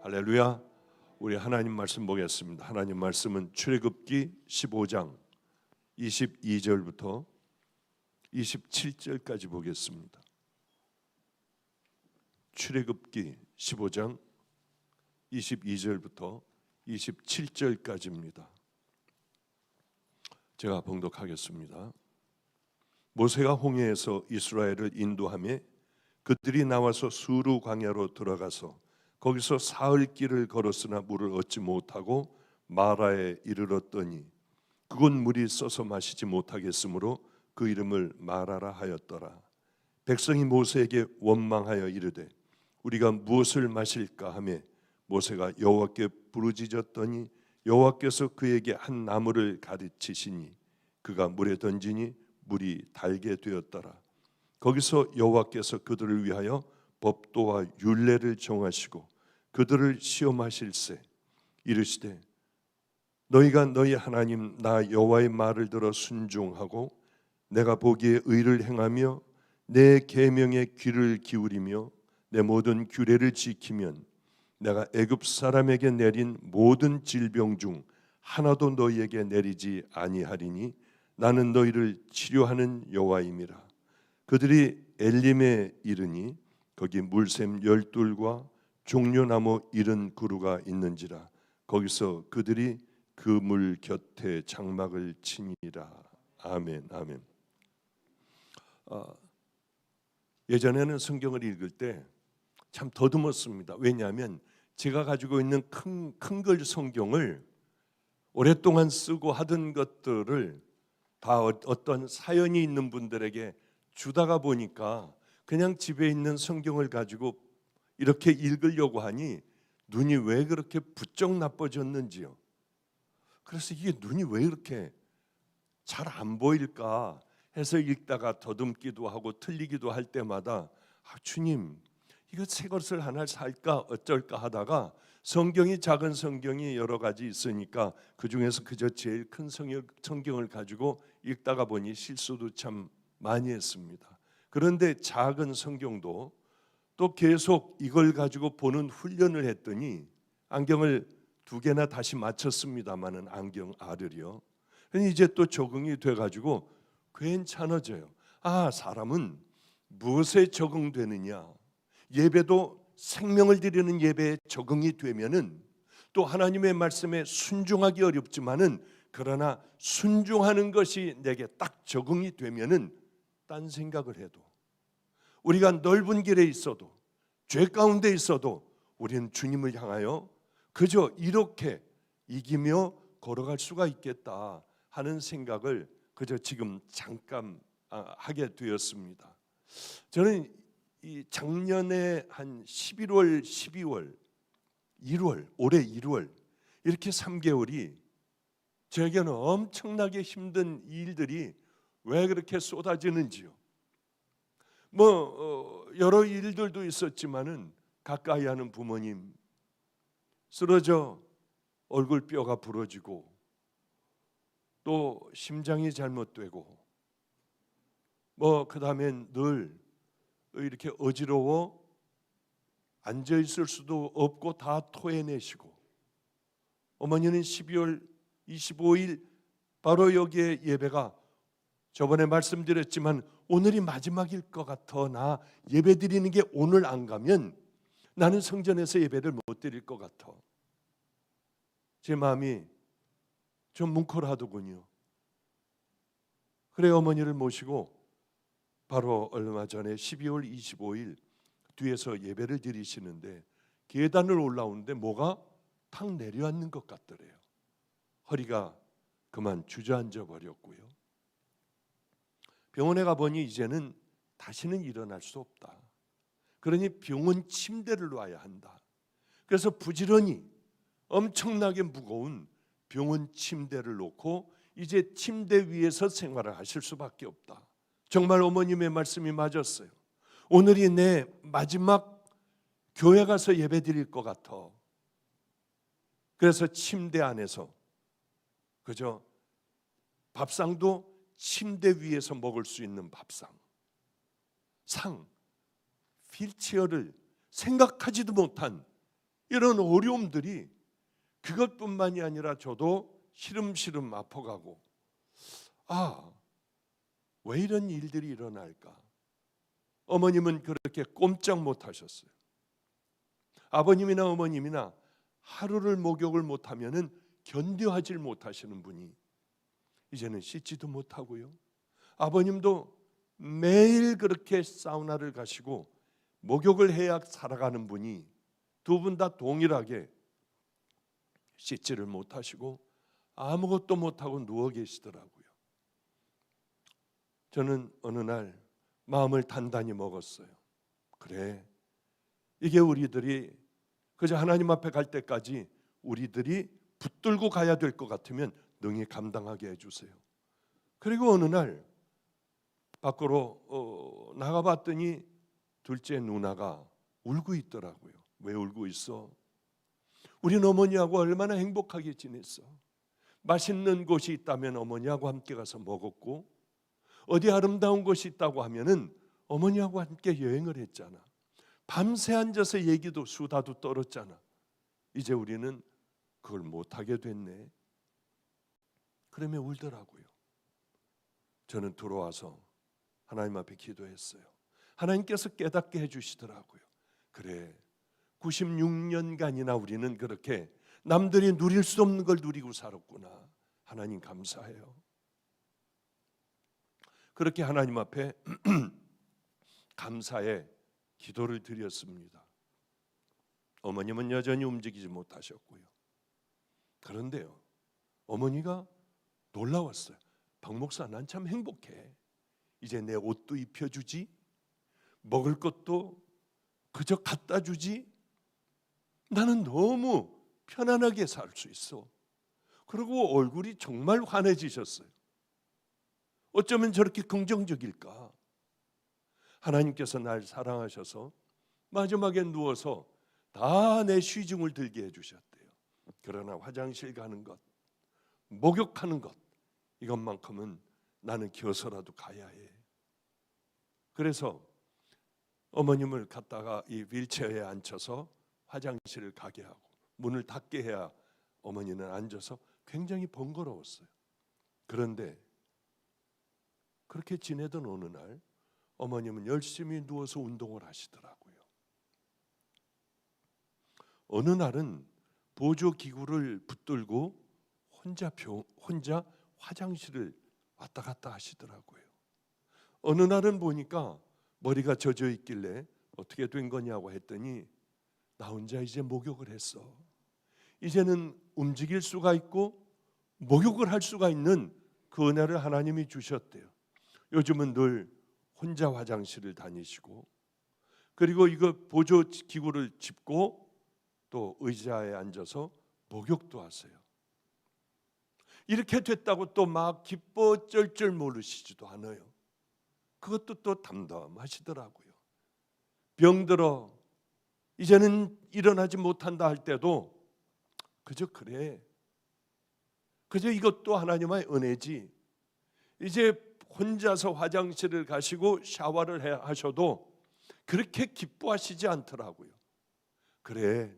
할렐루야. 우리 하나님 말씀 보겠습니다. 하나님 말씀은 출애굽기 15장 22절부터 27절까지 보겠습니다. 출애굽기 15장 22절부터 27절까지입니다. 제가 봉독하겠습니다. 모세가 홍해에서 이스라엘을 인도하며 그들이 나와서 수르 광야로 들어가서 거기서 사흘 길을 걸었으나 물을 얻지 못하고 마라에 이르렀더니 그곳 물이 써서 마시지 못하겠으므로 그 이름을 마라라 하였더라. 백성이 모세에게 원망하여 이르되 우리가 무엇을 마실까 하며 모세가 여호와께 부르짖었더니 여호와께서 그에게 한 나무를 가르치시니 그가 물에 던지니 물이 달게 되었더라. 거기서 여호와께서 그들을 위하여 법도와 율례를 정하시고 그들을 시험하실세 이르시되 너희가 너희 하나님 나 여호와의 말을 들어 순종하고 내가 보기에 의를 행하며 내 계명에 귀를 기울이며 내 모든 규례를 지키면 내가 애굽 사람에게 내린 모든 질병 중 하나도 너희에게 내리지 아니하리니 나는 너희를 치료하는 여호와임이라. 그들이 엘림에 이르니 거기 물샘 12과 종려나무 70그루가 있는지라. 거기서 그들이 그 물 곁에 장막을 치니라. 아멘. 아멘. 예전에는 성경을 읽을 때 참 더듬었습니다. 왜냐하면 제가 가지고 있는 큰 글 성경을 오랫동안 쓰고 하던 것들을 다 어떤 사연이 있는 분들에게 주다가 보니까 그냥 집에 있는 성경을 가지고 이렇게 읽으려고 하니 눈이 왜 그렇게 부쩍 나빠졌는지요. 그래서 이게 눈이 왜 이렇게 잘 안 보일까 해서 읽다가 더듬기도 하고 틀리기도 할 때마다 주님 이거 새 것을 하나 살까 어쩔까 하다가 성경이 작은 성경이 여러 가지 있으니까 그중에서 그저 제일 큰 성경을 가지고 읽다가 보니 실수도 참 많이 했습니다. 그런데 작은 성경도 또 계속 이걸 가지고 보는 훈련을 했더니 안경을 2개나 다시 맞췄습니다마는 안경 알을요. 이제 또 적응이 돼가지고 괜찮아져요. 사람은 무엇에 적응되느냐? 예배도 생명을 드리는 예배에 적응이 되면은 또 하나님의 말씀에 순종하기 어렵지만은 그러나 순종하는 것이 내게 딱 적응이 되면은 딴 생각을 해도 우리가 넓은 길에 있어도 죄 가운데 있어도 우리는 주님을 향하여 그저 이렇게 이기며 걸어갈 수가 있겠다 하는 생각을 그저 지금 잠깐 하게 되었습니다. 저는 이 작년에 한 11월, 12월, 1월, 올해 1월 이렇게 3개월이 저에게는 엄청나게 힘든 일들이 왜 그렇게 쏟아지는지요. 여러 일들도 있었지만은 가까이 하는 부모님 쓰러져 얼굴뼈가 부러지고 또 심장이 잘못되고 그다음엔 늘 이렇게 어지러워 앉아 있을 수도 없고 다 토해내시고 어머니는 12월 25일 바로 여기에 예배가 저번에 말씀드렸지만 오늘이 마지막일 것 같아. 나 예배 드리는 게 오늘 안 가면 나는 성전에서 예배를 못 드릴 것 같아. 제 마음이 좀 뭉클하더군요. 그래 어머니를 모시고 바로 얼마 전에 12월 25일 뒤에서 예배를 드리시는데 계단을 올라오는데 뭐가 탁 내려앉는 것 같더래요. 허리가 그만 주저앉아 버렸고요. 병원에 가보니 이제는 다시는 일어날 수 없다. 그러니 병원 침대를 놔야 한다. 그래서 부지런히 엄청나게 무거운 병원 침대를 놓고 이제 침대 위에서 생활을 하실 수밖에 없다. 정말 어머님의 말씀이 맞았어요. 오늘이 내 마지막 교회 가서 예배 드릴 것 같아. 그래서 침대 안에서 그저 밥상도 침대 위에서 먹을 수 있는 밥상, 휠체어를 생각하지도 못한 이런 어려움들이 그것뿐만이 아니라 저도 시름시름 아파가고, 왜 이런 일들이 일어날까? 어머님은 그렇게 꼼짝 못하셨어요. 아버님이나 어머님이나 하루를 목욕을 못하면은 견뎌하질 못하시는 분이 이제는 씻지도 못하고요. 아버님도 매일 그렇게 사우나를 가시고 목욕을 해야 살아가는 분이 두 분 다 동일하게 씻지를 못하시고 아무것도 못하고 누워 계시더라고요. 저는 어느 날 마음을 단단히 먹었어요. 그래, 이게 우리들이 그저 하나님 앞에 갈 때까지 우리들이 붙들고 가야 될 것 같으면 능히 감당하게 해주세요. 그리고 어느 날 밖으로 나가봤더니 둘째 누나가 울고 있더라고요. 왜 울고 있어? 우리 어머니하고 얼마나 행복하게 지냈어. 맛있는 곳이 있다면 어머니하고 함께 가서 먹었고, 어디 아름다운 곳이 있다고 하면은 어머니하고 함께 여행을 했잖아. 밤새 앉아서 얘기도 수다도 떨었잖아. 이제 우리는 그걸 못하게 됐네. 그러며 울더라고요. 저는 들어와서 하나님 앞에 기도했어요. 하나님께서 깨닫게 해주시더라고요. 그래, 96년간이나 우리는 그렇게 남들이 누릴 수 없는 걸 누리고 살았구나. 하나님 감사해요. 그렇게 하나님 앞에 감사의 기도를 드렸습니다. 어머님은 여전히 움직이지 못하셨고요. 그런데요, 어머니가 놀라웠어요. 박 목사, 난 참 행복해. 이제 내 옷도 입혀주지, 먹을 것도 그저 갖다 주지. 나는 너무 편안하게 살 수 있어. 그리고 얼굴이 정말 환해지셨어요. 어쩌면 저렇게 긍정적일까? 하나님께서 날 사랑하셔서 마지막에 누워서 다 내 시중을 들게 해주셨대요. 그러나 화장실 가는 것, 목욕하는 것, 이것만큼은 나는 겨서라도 가야 해. 그래서 어머님을 갖다가 이 휠체어에 앉혀서 화장실을 가게 하고 문을 닫게 해야 어머니는 앉아서 굉장히 번거로웠어요. 그런데 그렇게 지내던 어느 날 어머님은 열심히 누워서 운동을 하시더라고요. 어느 날은 보조기구를 붙들고 혼자 화장실을 왔다 갔다 하시더라고요. 어느 날은 보니까 머리가 젖어 있길래 어떻게 된 거냐고 했더니 나 혼자 이제 목욕을 했어. 이제는 움직일 수가 있고 목욕을 할 수가 있는 그 은혜를 하나님이 주셨대요. 요즘은 늘 혼자 화장실을 다니시고, 그리고 이거 보조기구를 짚고 또 의자에 앉아서 목욕도 하세요. 이렇게 됐다고 또 막 기뻐 쩔쩔 모르시지도 않아요. 그것도 또 담담하시더라고요. 병들어 이제는 일어나지 못한다 할 때도 그저 그래, 그저 이것도 하나님의 은혜지. 이제 혼자서 화장실을 가시고 샤워를 하셔도 그렇게 기뻐하시지 않더라고요. 그래,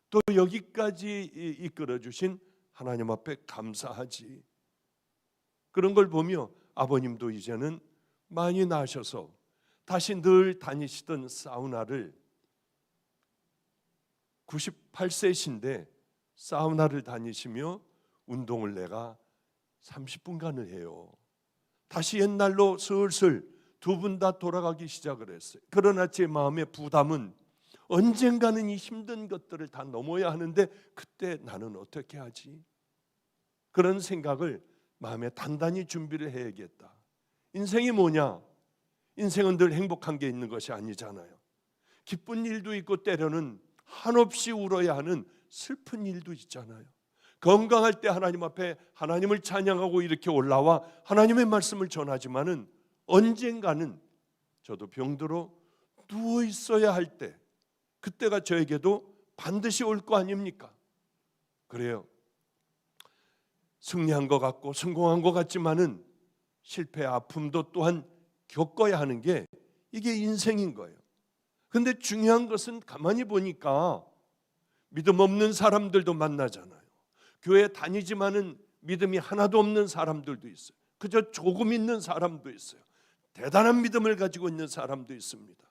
또 여기까지 이끌어 주신 하나님 앞에 감사하지. 그런 걸 보며 아버님도 이제는 많이 나셔서 다시 늘 다니시던 사우나를 98세신데 사우나를 다니시며 운동을 내가 30분간을 해요. 다시 옛날로 슬슬 두 분 다 돌아가기 시작을 했어요. 그러나 제 마음의 부담은 언젠가는 이 힘든 것들을 다 넘어야 하는데 그때 나는 어떻게 하지? 그런 생각을 마음에 단단히 준비를 해야겠다. 인생이 뭐냐? 인생은 늘 행복한 게 있는 것이 아니잖아요. 기쁜 일도 있고 때로는 한없이 울어야 하는 슬픈 일도 있잖아요. 건강할 때 하나님 앞에 하나님을 찬양하고 이렇게 올라와 하나님의 말씀을 전하지만은 언젠가는 저도 병들어 누워 있어야 할 때, 그때가 저에게도 반드시 올 거 아닙니까? 그래요. 승리한 것 같고 성공한 것 같지만은 실패, 아픔도 또한 겪어야 하는 게 이게 인생인 거예요. 근데 중요한 것은 가만히 보니까 믿음 없는 사람들도 만나잖아요. 교회 다니지만은 믿음이 하나도 없는 사람들도 있어요. 그저 조금 있는 사람도 있어요. 대단한 믿음을 가지고 있는 사람도 있습니다.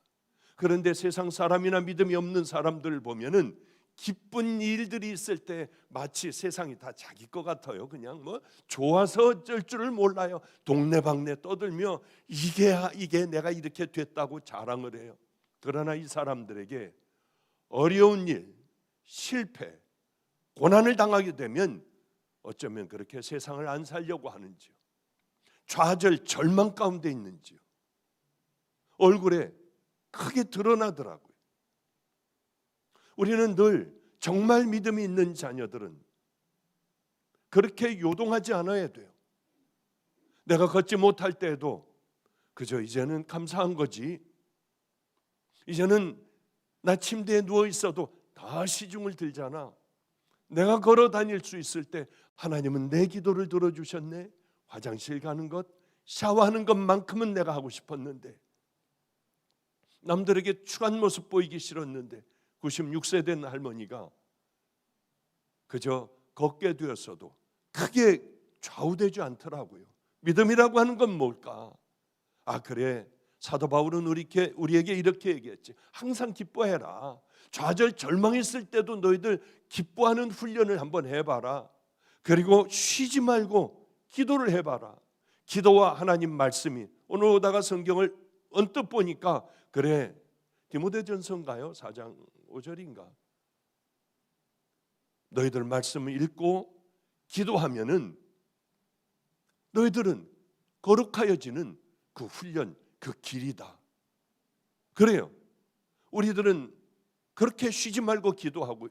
그런데 세상 사람이나 믿음이 없는 사람들을 보면은 기쁜 일들이 있을 때 마치 세상이 다 자기 것 같아요. 그냥 뭐 좋아서 어쩔 줄을 몰라요. 동네방네 떠들며 이게 내가 이렇게 됐다고 자랑을 해요. 그러나 이 사람들에게 어려운 일, 실패, 고난을 당하게 되면 어쩌면 그렇게 세상을 안 살려고 하는지요. 좌절, 절망 가운데 있는지요. 얼굴에 크게 드러나더라고요. 우리는 늘 정말 믿음이 있는 자녀들은 그렇게 요동하지 않아야 돼요. 내가 걷지 못할 때에도 그저 이제는 감사한 거지. 이제는 나 침대에 누워 있어도 다 시중을 들잖아. 내가 걸어 다닐 수 있을 때 하나님은 내 기도를 들어주셨네. 화장실 가는 것, 샤워하는 것만큼은 내가 하고 싶었는데, 남들에게 추한 모습 보이기 싫었는데 96세 된 할머니가 그저 걷게 되었어도 크게 좌우되지 않더라고요. 믿음이라고 하는 건 뭘까? 아, 그래, 사도 바울은 우리에게 이렇게 얘기했지. 항상 기뻐해라. 좌절 절망했을 때도 너희들 기뻐하는 훈련을 한번 해봐라. 그리고 쉬지 말고 기도를 해봐라. 기도와 하나님 말씀이, 오늘 오다가 성경을 언뜻 보니까 그래, 디모데전서인가요? 4장 5절인가? 너희들 말씀을 읽고 기도하면은 너희들은 거룩하여지는 그 훈련, 그 길이다. 그래요. 우리들은 그렇게 쉬지 말고 기도하고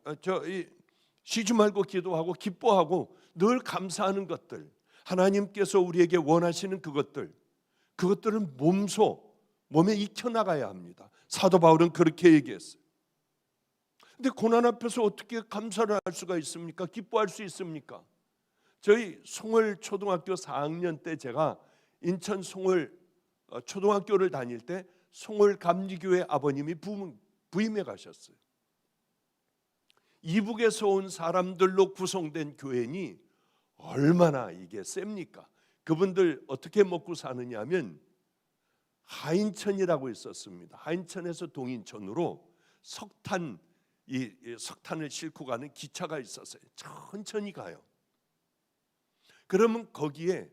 쉬지 말고 기도하고 기뻐하고 늘 감사하는 것들, 하나님께서 우리에게 원하시는 그것들을 몸에 익혀나가야 합니다. 사도 바울은 그렇게 얘기했어요. 근데 고난 앞에서 어떻게 감사를 할 수가 있습니까? 기뻐할 수 있습니까? 저희 송월 초등학교 4학년 때 제가 인천 송월 초등학교를 다닐 때 송월 감리교회 아버님이 부임해 가셨어요. 이북에서 온 사람들로 구성된 교회니 얼마나 이게 셉니까? 그분들 어떻게 먹고 사느냐 하면 하인천이라고 있었습니다. 하인천에서 동인천으로 석탄을 싣고 가는 기차가 있었어요. 천천히 가요. 그러면 거기에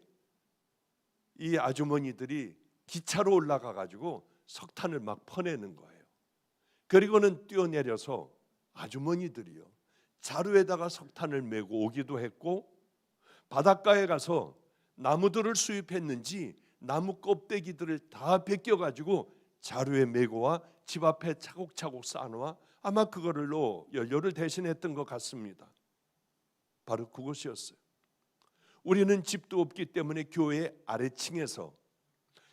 이 아주머니들이 기차로 올라가 가지고 석탄을 막 퍼내는 거예요. 그리고는 뛰어내려서 아주머니들이요, 자루에다가 석탄을 메고 오기도 했고, 바닷가에 가서 나무들을 수입했는지 나무 껍데기들을 다 벗겨 가지고 자루에 메고 와 집 앞에 차곡차곡 쌓아놓아 아마 그거를로 연료를 대신했던 것 같습니다. 바로 그것이었어요. 우리는 집도 없기 때문에 교회 아래층에서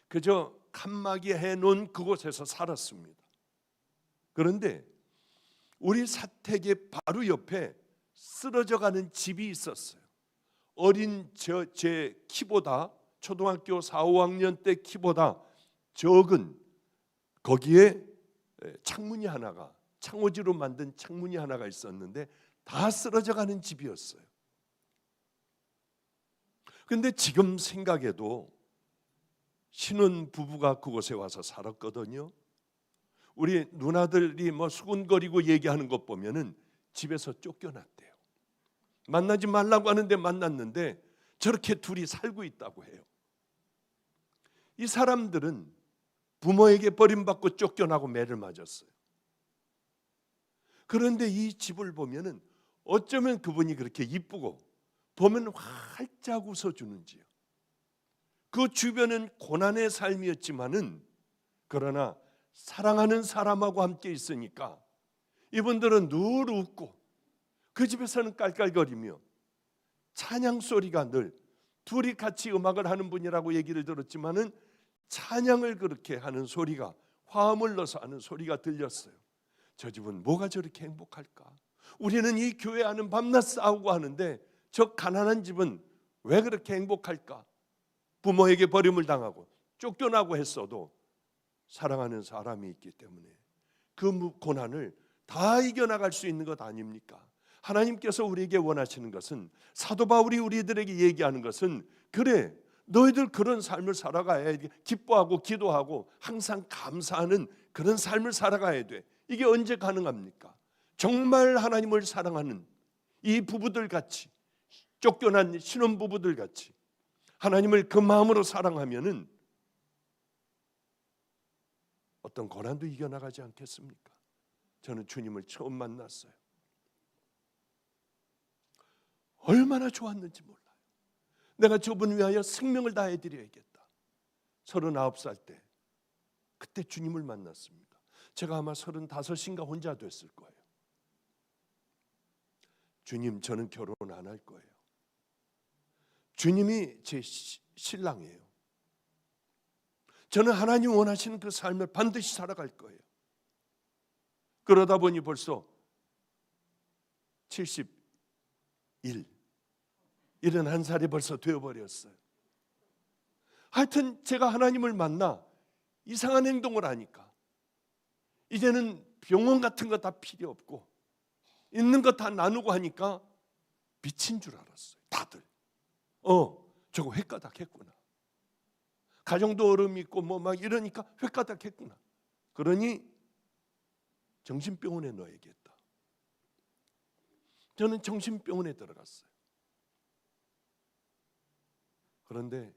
그저 칸막이 해놓은 그곳에서 살았습니다. 그런데 우리 사택의 바로 옆에 쓰러져가는 집이 있었어요. 어린 제 키보다, 초등학교 4, 5학년 때 키보다 적은, 거기에 창문이 하나가, 창호지로 만든 창문이 하나가 있었는데 다 쓰러져가는 집이었어요. 그런데 지금 생각해도 신혼 부부가 그곳에 와서 살았거든요. 우리 누나들이 뭐 수군거리고 얘기하는 것 보면은 집에서 쫓겨났대요. 만나지 말라고 하는데 만났는데 저렇게 둘이 살고 있다고 해요. 이 사람들은 부모에게 버림받고 쫓겨나고 매를 맞았어요. 그런데 이 집을 보면은 어쩌면 그분이 그렇게 이쁘고 보면 활짝 웃어주는지요. 그 주변은 고난의 삶이었지만은 그러나 사랑하는 사람하고 함께 있으니까 이분들은 늘 웃고 그 집에서는 깔깔거리며 찬양 소리가 늘, 둘이 같이 음악을 하는 분이라고 얘기를 들었지만은 찬양을 그렇게 하는 소리가, 화음을 넣어서 하는 소리가 들렸어요. 저 집은 뭐가 저렇게 행복할까? 우리는 이 교회 안은 밤낮 싸우고 하는데 저 가난한 집은 왜 그렇게 행복할까? 부모에게 버림을 당하고 쫓겨나고 했어도 사랑하는 사람이 있기 때문에 그 고난을 다 이겨나갈 수 있는 것 아닙니까? 하나님께서 우리에게 원하시는 것은, 사도 바울이 우리들에게 얘기하는 것은, 그래 너희들 그런 삶을 살아가야 돼. 기뻐하고 기도하고 항상 감사하는 그런 삶을 살아가야 돼. 이게 언제 가능합니까? 정말 하나님을 사랑하는 이 부부들 같이, 쫓겨난 신혼부부들 같이 하나님을 그 마음으로 사랑하면은 어떤 고난도 이겨나가지 않겠습니까? 저는 주님을 처음 만났어요. 얼마나 좋았는지 몰라요. 내가 저분 위하여 생명을 다해드려야겠다. 39살 때 그때 주님을 만났습니다. 제가 아마 35인가 혼자 됐을 거예요. 주님, 저는 결혼 안 할 거예요. 주님이 제 신랑이에요. 저는 하나님 원하시는 그 삶을 반드시 살아갈 거예요. 그러다 보니 벌써 71살이 벌써 되어버렸어요. 하여튼 제가 하나님을 만나 이상한 행동을 하니까 이제는 병원 같은 거 다 필요 없고 있는 거 다 나누고 하니까 미친 줄 알았어요. 다들 저거 횟가닥 했구나. 가정도 어려움이 있고 뭐 막 이러니까 횟가닥 했구나. 그러니 정신병원에 넣어야겠다. 저는 정신병원에 들어갔어요. 그런데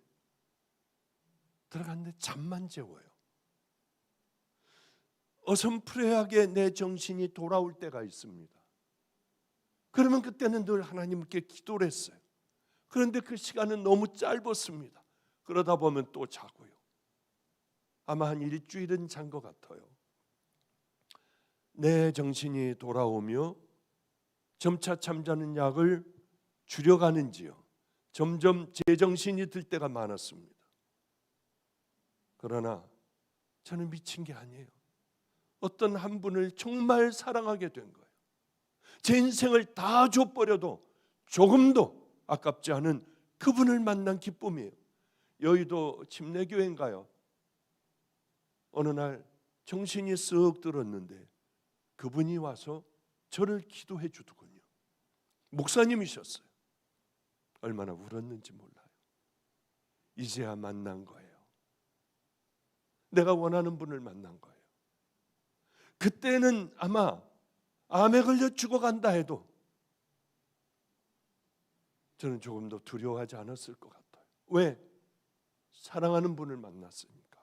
들어갔는데 잠만 재워요. 어슴푸레하게 내 정신이 돌아올 때가 있습니다. 그러면 그때는 늘 하나님께 기도를 했어요. 그런데 그 시간은 너무 짧았습니다. 그러다 보면 또 자고요. 아마 한 일주일은 잔 것 같아요. 내 정신이 돌아오며 점차 잠자는 약을 줄여가는지요, 점점 제정신이 들 때가 많았습니다. 그러나 저는 미친 게 아니에요. 어떤 한 분을 정말 사랑하게 된 거예요. 제 인생을 다 줘버려도 조금도 아깝지 않은 그분을 만난 기쁨이에요. 여의도 침례교회인가요? 어느 날 정신이 쓱 들었는데 그분이 와서 저를 기도해 주더군요. 목사님이셨어요. 얼마나 울었는지 몰라요. 이제야 만난 거예요. 내가 원하는 분을 만난 거예요. 그때는 아마 암에 걸려 죽어간다 해도 저는 조금 더 두려워하지 않았을 것 같아요. 왜? 사랑하는 분을 만났으니까.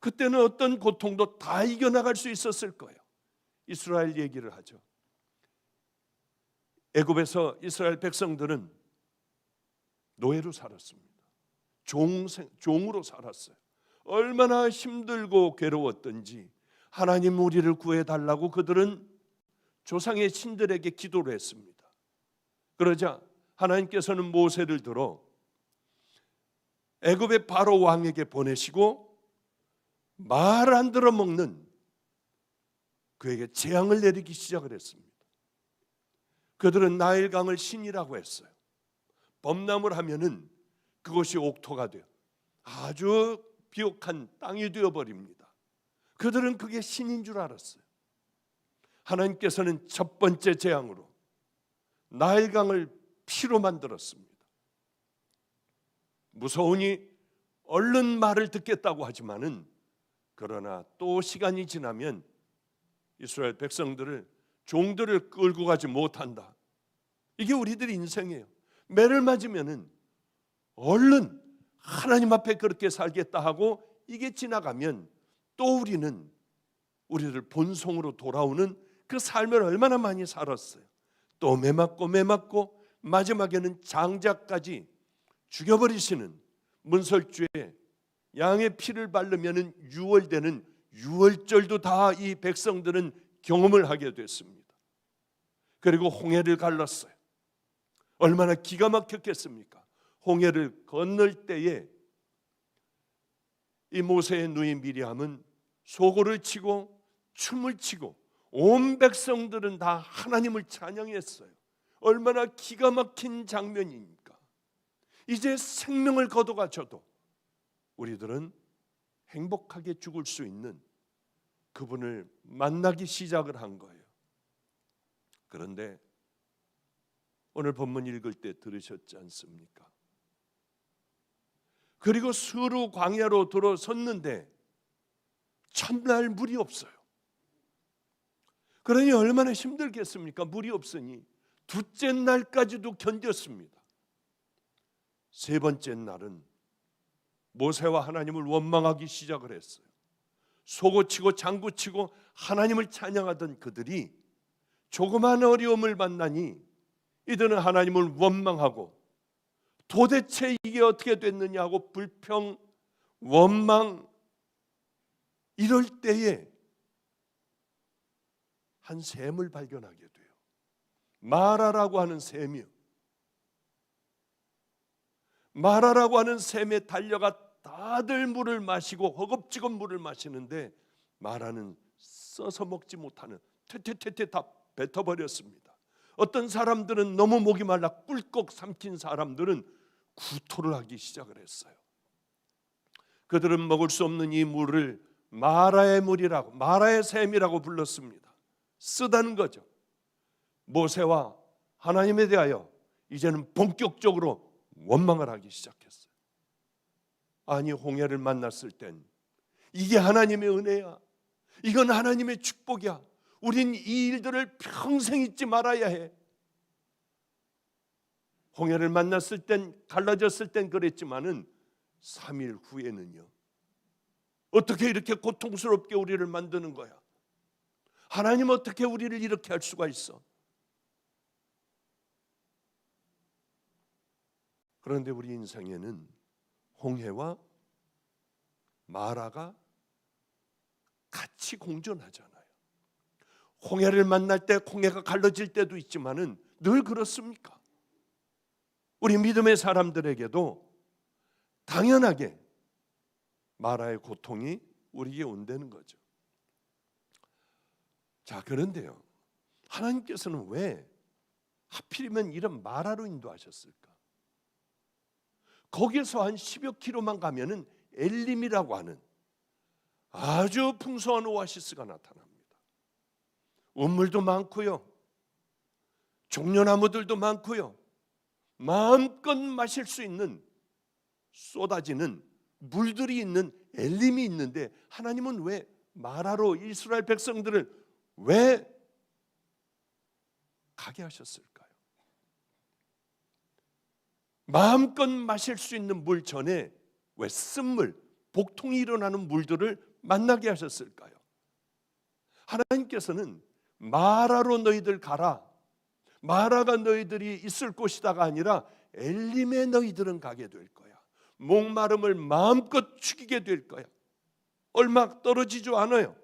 그때는 어떤 고통도 다 이겨나갈 수 있었을 거예요. 이스라엘 얘기를 하죠. 애굽에서 이스라엘 백성들은 노예로 살았습니다. 종으로 살았어요. 얼마나 힘들고 괴로웠던지 하나님 우리를 구해달라고 그들은 조상의 신들에게 기도를 했습니다. 그러자 하나님께서는 모세를 들어 애굽의 바로 왕에게 보내시고 말 안 들어먹는 그에게 재앙을 내리기 시작을 했습니다. 그들은 나일강을 신이라고 했어요. 범람을 하면은 그것이 옥토가 돼요. 아주 비옥한 땅이 되어버립니다. 그들은 그게 신인 줄 알았어요. 하나님께서는 첫 번째 재앙으로 나일강을 피로 만들었습니다. 무서우니 얼른 말을 듣겠다고 하지만은 그러나 또 시간이 지나면 이스라엘 백성들을 종들을 끌고 가지 못한다. 이게 우리들의 인생이에요. 매를 맞으면은 얼른 하나님 앞에 그렇게 살겠다 하고 이게 지나가면 또 우리는 우리들 본성으로 돌아오는 그 삶을 얼마나 많이 살았어요. 또 매맞고 마지막에는 장자까지 죽여버리시는, 문설주에 양의 피를 바르면 유월되는 유월절도 다 이 백성들은 경험을 하게 됐습니다. 그리고 홍해를 갈랐어요. 얼마나 기가 막혔겠습니까? 홍해를 건널 때에 이 모세의 누이 미리암은 소고를 치고 춤을 추고 온 백성들은 다 하나님을 찬양했어요. 얼마나 기가 막힌 장면입니까? 이제 생명을 거둬가져도 우리들은 행복하게 죽을 수 있는 그분을 만나기 시작을 한 거예요. 그런데 오늘 본문 읽을 때 들으셨지 않습니까? 그리고 수르 광야로 들어섰는데 첫날 물이 없어요. 그러니 얼마나 힘들겠습니까? 물이 없으니 둘째 날까지도 견뎠습니다. 세 번째 날은 모세와 하나님을 원망하기 시작을 했어요. 소고치고 장구치고 하나님을 찬양하던 그들이 조그만 어려움을 만나니 이들은 하나님을 원망하고 도대체 이게 어떻게 됐느냐 하고 불평, 원망, 이럴 때에 한 샘을 발견하게 돼요. 마라라고 하는 샘이요. 마라라고 하는 샘에 달려가 다들 물을 마시고 허겁지겁 물을 마시는데 마라는 써서 먹지 못하는 퇴퇴퇴퇴 다 뱉어버렸습니다. 어떤 사람들은 너무 목이 말라 꿀꺽 삼킨 사람들은 구토를 하기 시작을 했어요. 그들은 먹을 수 없는 이 물을 마라의 물이라고, 마라의 샘이라고 불렀습니다. 쓰다는 거죠. 모세와 하나님에 대하여 이제는 본격적으로 원망을 하기 시작했어요. 아니, 홍해를 만났을 땐 이게 하나님의 은혜야, 이건 하나님의 축복이야, 우린 이 일들을 평생 잊지 말아야 해. 홍해를 만났을 땐, 갈라졌을 땐 그랬지만은 3일 후에는요, 어떻게 이렇게 고통스럽게 우리를 만드는 거야? 하나님 어떻게 우리를 이렇게 할 수가 있어? 그런데 우리 인생에는 홍해와 마라가 같이 공존하잖아요. 홍해를 만날 때 홍해가 갈라질 때도 있지만은 늘 그렇습니까? 우리 믿음의 사람들에게도 당연하게 마라의 고통이 우리에게 온다는 거죠. 자, 그런데요, 하나님께서는 왜 하필이면 이런 마라로 인도하셨을까? 거기에서 한 10여 킬로만 가면은 엘림이라고 하는 아주 풍성한 오아시스가 나타납니다. 우물도 많고요, 종려나무들도 많고요, 마음껏 마실 수 있는 쏟아지는 물들이 있는 엘림이 있는데 하나님은 왜 마라로 이스라엘 백성들을 왜 가게 하셨을까요? 마음껏 마실 수 있는 물 전에 왜 쓴물, 복통이 일어나는 물들을 만나게 하셨을까요? 하나님께서는 마라로 너희들 가라, 마라가 너희들이 있을 곳이다가 아니라 엘림에 너희들은 가게 될 거야. 목마름을 마음껏 죽이게 될 거야. 얼마 떨어지지 않아요.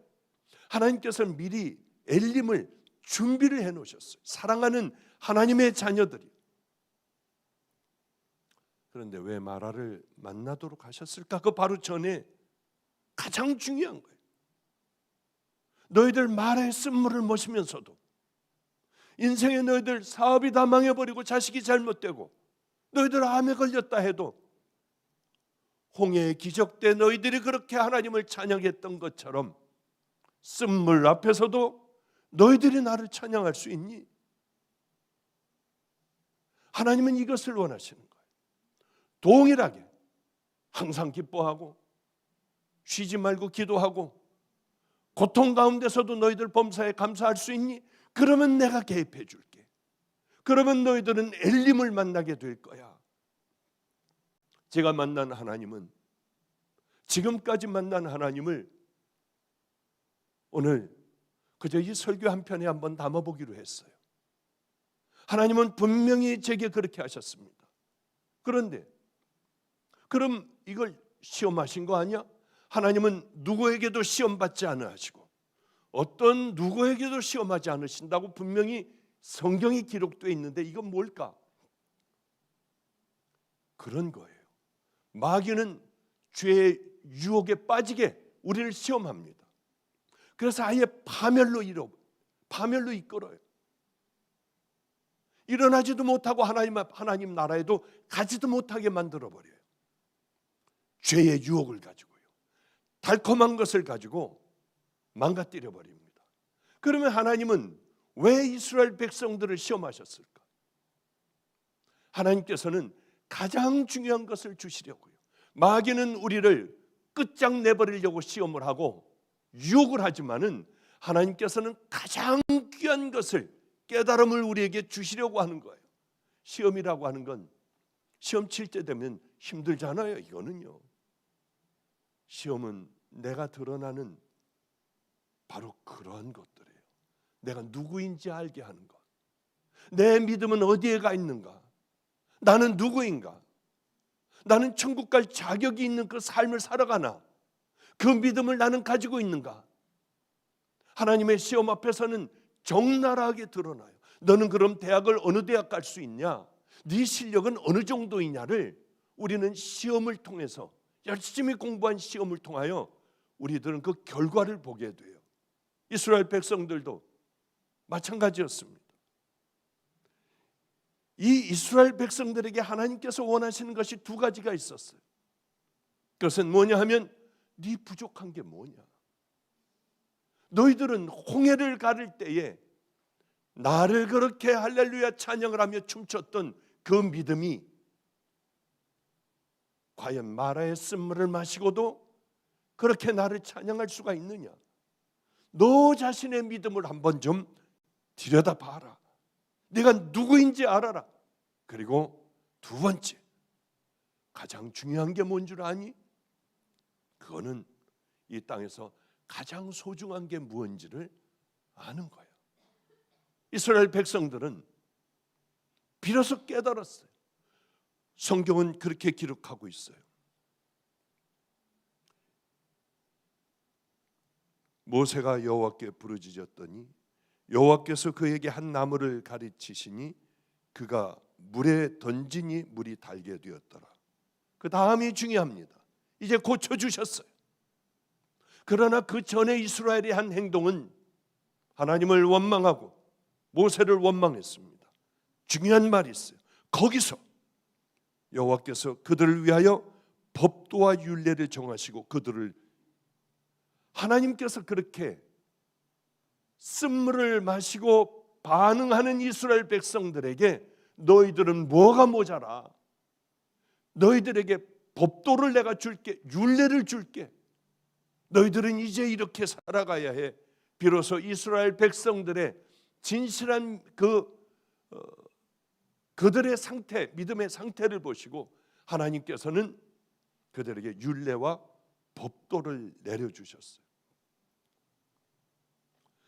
하나님께서는 미리 엘림을 준비를 해놓으셨어요. 사랑하는 하나님의 자녀들이. 그런데 왜 마라를 만나도록 하셨을까? 그 바로 전에 가장 중요한 거예요. 너희들 마라의 쓴물을 마시면서도 인생에 너희들 사업이 다 망해버리고 자식이 잘못되고 너희들 암에 걸렸다 해도 홍해의 기적 때 너희들이 그렇게 하나님을 찬양했던 것처럼 쓴물 앞에서도 너희들이 나를 찬양할 수 있니? 하나님은 이것을 원하시는 거예요. 동일하게 항상 기뻐하고 쉬지 말고 기도하고 고통 가운데서도 너희들 범사에 감사할 수 있니? 그러면 내가 개입해 줄게. 그러면 너희들은 엘림을 만나게 될 거야. 제가 만난 하나님은, 지금까지 만난 하나님을 오늘 그저 이 설교 한 편에 한번 담아보기로 했어요. 하나님은 분명히 제게 그렇게 하셨습니다. 그런데 그럼 이걸 시험하신 거 아니야? 하나님은 누구에게도 시험받지 않으 하시고 어떤 누구에게도 시험하지 않으신다고 분명히 성경이 기록되어 있는데 이건 뭘까? 그런 거예요. 마귀는 죄의 유혹에 빠지게 우리를 시험합니다. 그래서 아예 파멸로 이끌어요. 일어나지도 못하고 하나님 나라에도 가지도 못하게 만들어버려요. 죄의 유혹을 가지고요, 달콤한 것을 가지고 망가뜨려 버립니다. 그러면 하나님은 왜 이스라엘 백성들을 시험하셨을까? 하나님께서는 가장 중요한 것을 주시려고요. 마귀는 우리를 끝장내버리려고 시험을 하고 유혹을 하지만은 하나님께서는 가장 귀한 것을, 깨달음을 우리에게 주시려고 하는 거예요. 시험이라고 하는 건 시험 칠 때 되면 힘들잖아요. 이거는요. 시험은 내가 드러나는 바로 그러한 것들이에요. 내가 누구인지 알게 하는 것. 내 믿음은 어디에 가 있는가? 나는 누구인가? 나는 천국 갈 자격이 있는 그 삶을 살아가나? 그 믿음을 나는 가지고 있는가? 하나님의 시험 앞에서는 적나라하게 드러나요. 너는 그럼 대학을 어느 대학 갈 수 있냐? 네 실력은 어느 정도이냐를 우리는 시험을 통해서, 열심히 공부한 시험을 통하여 우리들은 그 결과를 보게 돼요. 이스라엘 백성들도 마찬가지였습니다. 이 이스라엘 백성들에게 하나님께서 원하시는 것이 두 가지가 있었어요. 그것은 뭐냐 하면 네 부족한 게 뭐냐? 너희들은 홍해를 가를 때에 나를 그렇게 할렐루야 찬양을 하며 춤췄던 그 믿음이 과연 마라의 쓴물을 마시고도 그렇게 나를 찬양할 수가 있느냐? 너 자신의 믿음을 한번 좀 들여다봐라. 네가 누구인지 알아라. 그리고 두 번째, 가장 중요한 게 뭔 줄 아니? 그거는 이 땅에서 가장 소중한 게 무엇인지를 아는 거예요. 이스라엘 백성들은 비로소 깨달았어요. 성경은 그렇게 기록하고 있어요. 모세가 여호와께 부르짖었더니 여호와께서 그에게 한 나무를 가르치시니 그가 물에 던지니 물이 달게 되었더라. 그 다음이 중요합니다. 이제 고쳐주셨어요. 그러나 그 전에 이스라엘이 한 행동은 하나님을 원망하고 모세를 원망했습니다. 중요한 말이 있어요. 거기서 여호와께서 그들을 위하여 법도와 율례를 정하시고 그들을, 하나님께서 그렇게 쓴물을 마시고 반응하는 이스라엘 백성들에게 너희들은 뭐가 모자라? 너희들에게 법도를 내가 줄게, 율례를 줄게. 너희들은 이제 이렇게 살아가야 해. 비로소 이스라엘 백성들의 진실한 그들의 상태, 믿음의 상태를 보시고 하나님께서는 그들에게 율례와 법도를 내려주셨어요.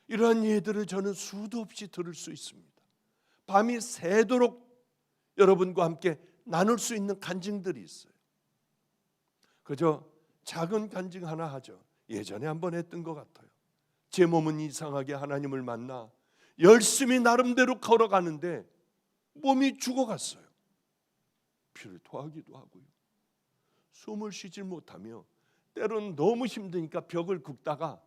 이러한 예들을 저는 수도 없이 들을 수 있습니다. 밤이 새도록 여러분과 함께 나눌 수 있는 간증들이 있어요. 그저 작은 간증 하나 하죠. 예전에 한번 했던 것 같아요. 제 몸은 이상하게 하나님을 만나 열심히 나름대로 걸어가는데 몸이 죽어갔어요. 피를 토하기도 하고요. 숨을 쉬질 못하며 때로는 너무 힘드니까 벽을 긁다가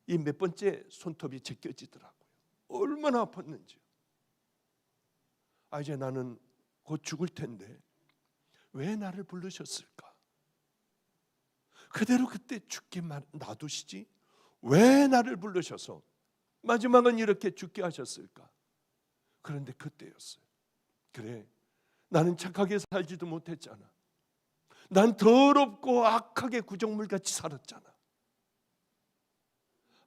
이 몇 번째 손톱이 제껴지더라고요. 얼마나 아팠는지요. 이제 나는 곧 죽을 텐데 왜 나를 부르셨을까? 그대로 그때 죽게 놔두시지 왜 나를 부르셔서 마지막은 이렇게 죽게 하셨을까? 그런데 그때였어요. 그래, 나는 착하게 살지도 못했잖아. 난 더럽고 악하게 구정물같이 살았잖아.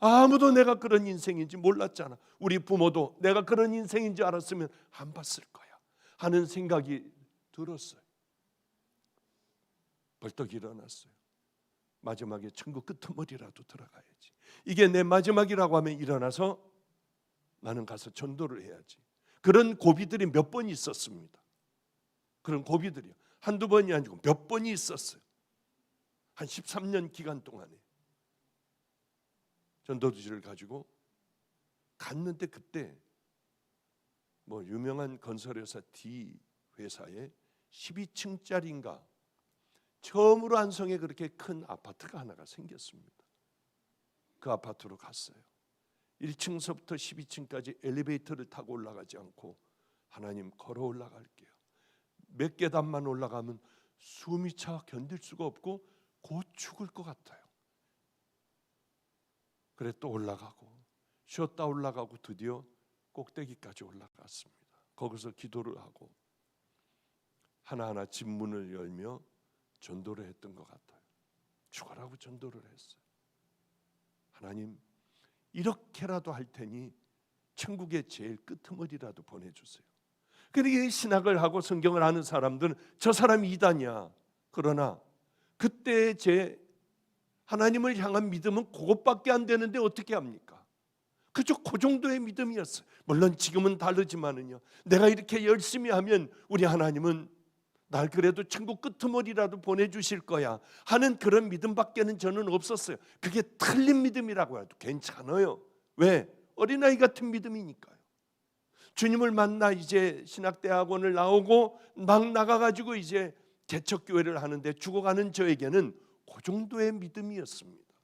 아무도 내가 그런 인생인지 몰랐잖아. 우리 부모도 내가 그런 인생인지 알았으면 안 봤을 거야 하는 생각이 들었어요. 벌떡 일어났어요. 마지막에 천국 끄트머리라도 들어가야지. 이게 내 마지막이라고 하면 일어나서 나는 가서 전도를 해야지. 그런 고비들이 몇 번 있었습니다. 그런 고비들이요. 한두 번이 아니고 몇 번이 있었어요. 한 13년 기간 동안에 전도지를 가지고 갔는데 그때 뭐 유명한 건설회사 D 회사에 12층짜리인가 처음으로 안성에 그렇게 큰 아파트가 하나가 생겼습니다. 그 아파트로 갔어요. 1층서부터 12층까지 엘리베이터를 타고 올라가지 않고 하나님 걸어 올라갈게요. 몇 계단만 올라가면 숨이 차 견딜 수가 없고 곧 죽을 것 같아요. 그래 또 올라가고 쉬었다 올라가고 드디어 꼭대기까지 올라갔습니다. 거기서 기도를 하고 하나하나 집문을 열며 전도를 했던 것 같아요. 죽어라고 전도를 했어요. 하나님, 이렇게라도 할 테니 천국의 제일 끄트머리라도 보내주세요. 그러니까 신학을 하고 성경을 아는 사람들은 저 사람이 이단이야. 그러나 그때 제 하나님을 향한 믿음은 그것밖에 안 되는데 어떻게 합니까? 그저 그 정도의 믿음이었어요. 물론 지금은 다르지만은요, 내가 이렇게 열심히 하면 우리 하나님은 날 그래도 천국 끄트머리라도 보내주실 거야 하는 그런 믿음밖에는 저는 없었어요. 그게 틀린 믿음이라고 해도 괜찮아요. 왜? 어린아이 같은 믿음이니까요. 주님을 만나 이제 신학대학원을 나오고 막 나가가지고 이제 개척교회를 하는데 죽어가는 저에게는 그 정도의 믿음이었습니다.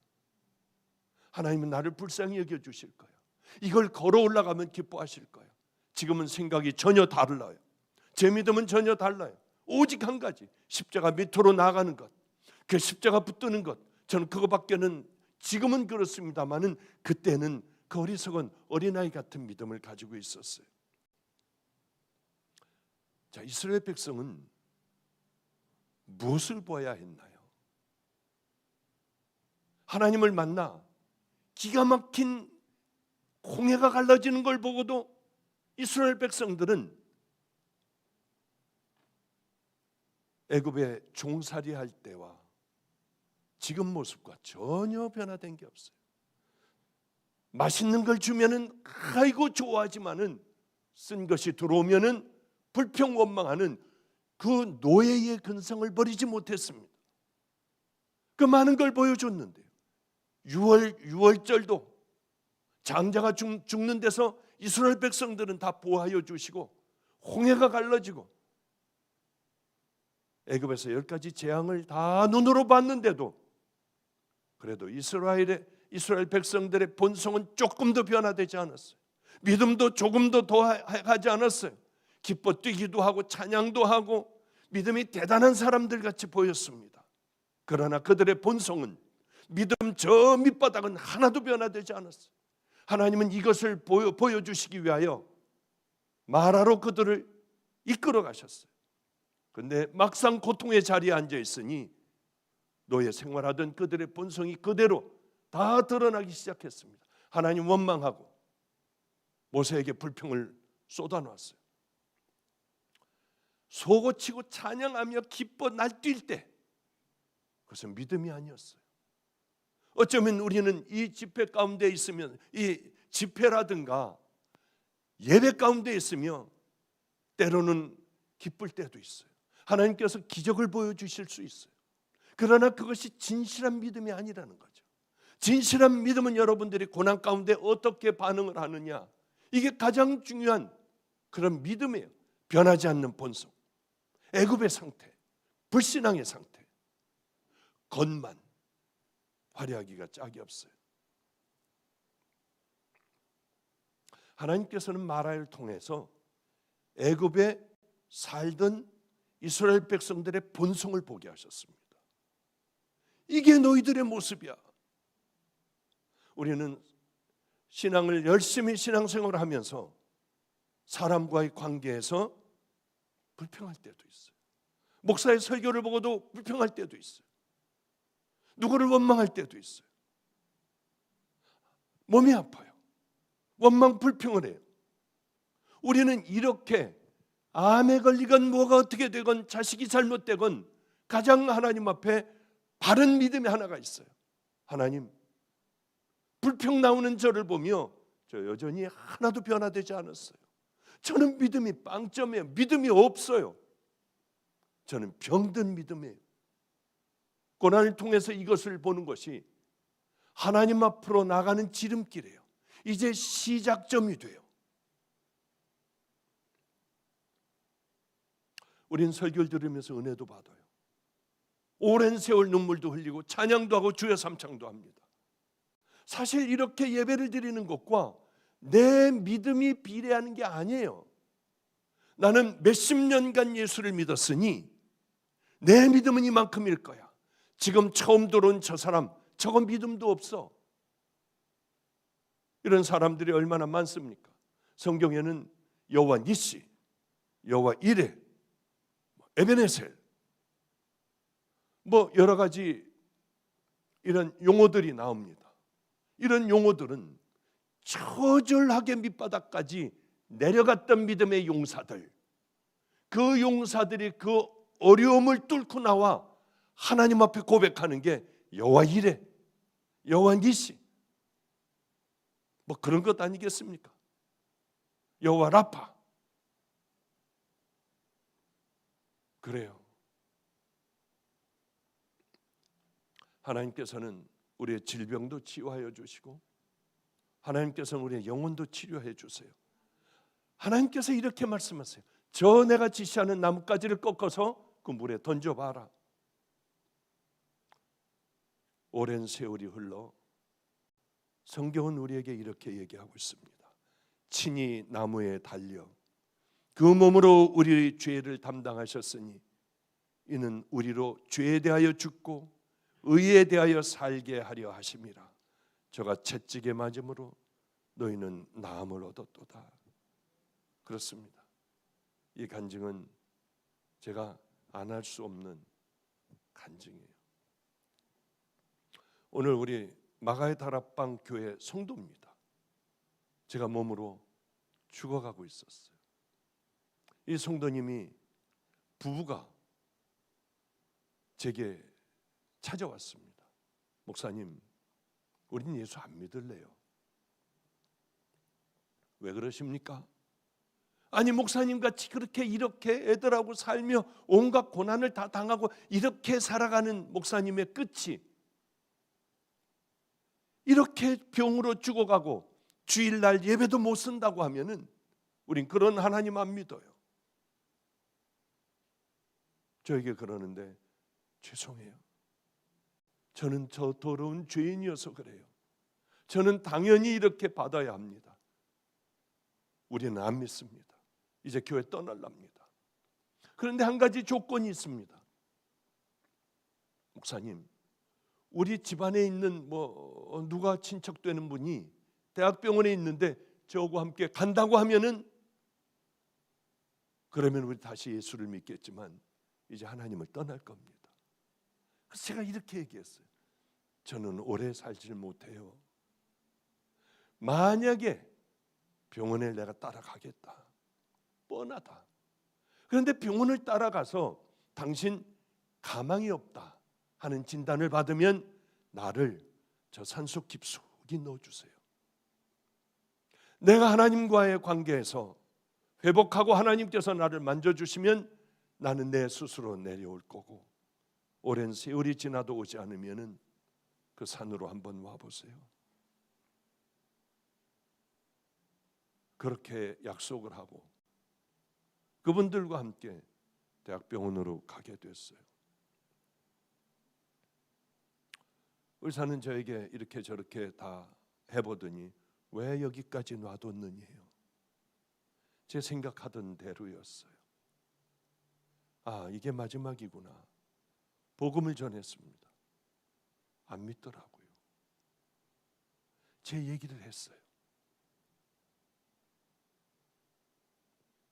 하나님은 나를 불쌍히 여겨주실 거예요. 이걸 걸어 올라가면 기뻐하실 거예요. 지금은 생각이 전혀 달라요. 제 믿음은 전혀 달라요. 오직 한 가지, 십자가 밑으로 나가는 것, 그 십자가 붙드는 것, 저는 그거밖에는, 지금은 그렇습니다마는 그때는 그 어리석은 어린아이 같은 믿음을 가지고 있었어요. 자, 이스라엘 백성은 무엇을 보아야 했나요? 하나님을 만나 기가 막힌 홍해가 갈라지는 걸 보고도 이스라엘 백성들은 애굽에 종살이할 때와 지금 모습과 전혀 변화된 게 없어요. 맛있는 걸 주면은 아이고 좋아하지만은 쓴 것이 들어오면은 불평 원망하는 그 노예의 근성을 버리지 못했습니다. 그 많은 걸 보여줬는데요. 유월절도 장자가 죽는 데서 이스라엘 백성들은 다 보호하여 주시고 홍해가 갈라지고 애굽에서 10가지 재앙을 다 눈으로 봤는데도 그래도 이스라엘 백성들의 본성은 조금도 변화되지 않았어요. 믿음도 조금도 더하지 않았어요. 기뻐 뛰기도 하고 찬양도 하고 믿음이 대단한 사람들 같이 보였습니다. 그러나 그들의 본성은, 믿음 저 밑바닥은 하나도 변화되지 않았어요. 하나님은 이것을 보여주시기 위하여 마라로 그들을 이끌어 가셨어요. 그런데 막상 고통의 자리에 앉아 있으니 노예 생활하던 그들의 본성이 그대로 다 드러나기 시작했습니다. 하나님 원망하고 모세에게 불평을 쏟아놨어요. 소고치고 찬양하며 기뻐 날뛸 때 그것은 믿음이 아니었어요. 어쩌면 우리는 이 집회 가운데 있으면, 이 집회라든가 예배 가운데 있으며 때로는 기쁠 때도 있어요. 하나님께서 기적을 보여주실 수 있어요. 그러나 그것이 진실한 믿음이 아니라는 거죠. 진실한 믿음은 여러분들이 고난 가운데 어떻게 반응을 하느냐, 이게 가장 중요한 그런 믿음이에요. 변하지 않는 본성, 애굽의 상태, 불신앙의 상태, 겉만 화려하기가 짝이 없어요. 하나님께서는 마라를 통해서 애굽에 살던 이스라엘 백성들의 본성을 보게 하셨습니다. 이게 너희들의 모습이야. 우리는 신앙을 열심히 신앙생활을 하면서 사람과의 관계에서 불평할 때도 있어요. 목사의 설교를 보고도 불평할 때도 있어요. 누구를 원망할 때도 있어요. 몸이 아파요. 원망 불평을 해요. 우리는 이렇게 암에 걸리건 뭐가 어떻게 되건 자식이 잘못되건 가장 하나님 앞에 바른 믿음이 하나가 있어요. 하나님, 불평 나오는 저를 보며 저 여전히 하나도 변화되지 않았어요. 저는 믿음이 빵점이에요. 믿음이 없어요. 저는 병든 믿음이에요. 고난을 통해서 이것을 보는 것이 하나님 앞으로 나가는 지름길이에요. 이제 시작점이 돼요. 우린 설교를 들으면서 은혜도 받아요. 오랜 세월 눈물도 흘리고 찬양도 하고 주여 삼창도 합니다. 사실 이렇게 예배를 드리는 것과 내 믿음이 비례하는 게 아니에요. 나는 몇십 년간 예수를 믿었으니 내 믿음은 이만큼일 거야. 지금 처음 들어온 저 사람, 저건 믿음도 없어. 이런 사람들이 얼마나 많습니까? 성경에는 여호와 니시, 여호와 이레, 에베네셀 뭐 여러 가지 이런 용어들이 나옵니다. 이런 용어들은 처절하게 밑바닥까지 내려갔던 믿음의 용사들, 그 용사들이 그 어려움을 뚫고 나와 하나님 앞에 고백하는 게 여호와 이레, 여호와 니시 뭐 그런 것 아니겠습니까? 여호와 라파. 그래요. 하나님께서는 우리의 질병도 치유하여 주시고 하나님께서는 우리의 영혼도 치료해 주세요. 하나님께서 이렇게 말씀하세요. 저 내가 지시하는 나뭇가지를 꺾어서 그 물에 던져봐라. 오랜 세월이 흘러 성경은 우리에게 이렇게 얘기하고 있습니다. 친히 나무에 달려 그 몸으로 우리 죄를 담당하셨으니 이는 우리로 죄에 대하여 죽고 의에 대하여 살게 하려 하심이라. 저가 채찍에 맞음으로 너희는 나음을 얻었도다. 그렇습니다. 이 간증은 제가 안 할 수 없는 간증이에요. 오늘 우리 마가의 다락방 교회 성도입니다. 제가 몸으로 죽어가고 있었어요. 이 성도님이 부부가 제게 찾아왔습니다. 목사님, 우린 예수 안 믿을래요. 왜 그러십니까? 아니 목사님 같이 그렇게 이렇게 애들하고 살며 온갖 고난을 다 당하고 이렇게 살아가는 목사님의 끝이 이렇게 병으로 죽어가고 주일날 예배도 못 쓴다고 하면은 우린 그런 하나님 안 믿어요. 저에게 그러는데 죄송해요. 저는 저 더러운 죄인이어서 그래요. 저는 당연히 이렇게 받아야 합니다. 우리는 안 믿습니다. 이제 교회 떠날랍니다. 그런데 한 가지 조건이 있습니다. 목사님, 우리 집안에 있는 누가 친척되는 분이 대학병원에 있는데 저하고 함께 간다고 하면은 그러면 우리 다시 예수를 믿겠지만 이제 하나님을 떠날 겁니다. 그래서 제가 이렇게 얘기했어요. 저는 오래 살지를 못해요. 만약에 병원에 내가 따라가겠다. 뻔하다. 그런데 병원을 따라가서 당신 가망이 없다 하는 진단을 받으면 나를 저 산속 깊숙이 넣어주세요. 내가 하나님과의 관계에서 회복하고 하나님께서 나를 만져주시면 나는 내 스스로 내려올 거고 오랜 세월이 지나도 오지 않으면 그 산으로 한번 와보세요. 그렇게 약속을 하고 그분들과 함께 대학병원으로 가게 됐어요. 의사는 저에게 이렇게 저렇게 다 해보더니 왜 여기까지 놔뒀느니요. 제 생각하던 대로였어요. 아, 이게 마지막이구나. 복음을 전했습니다. 안 믿더라고요. 제 얘기를 했어요.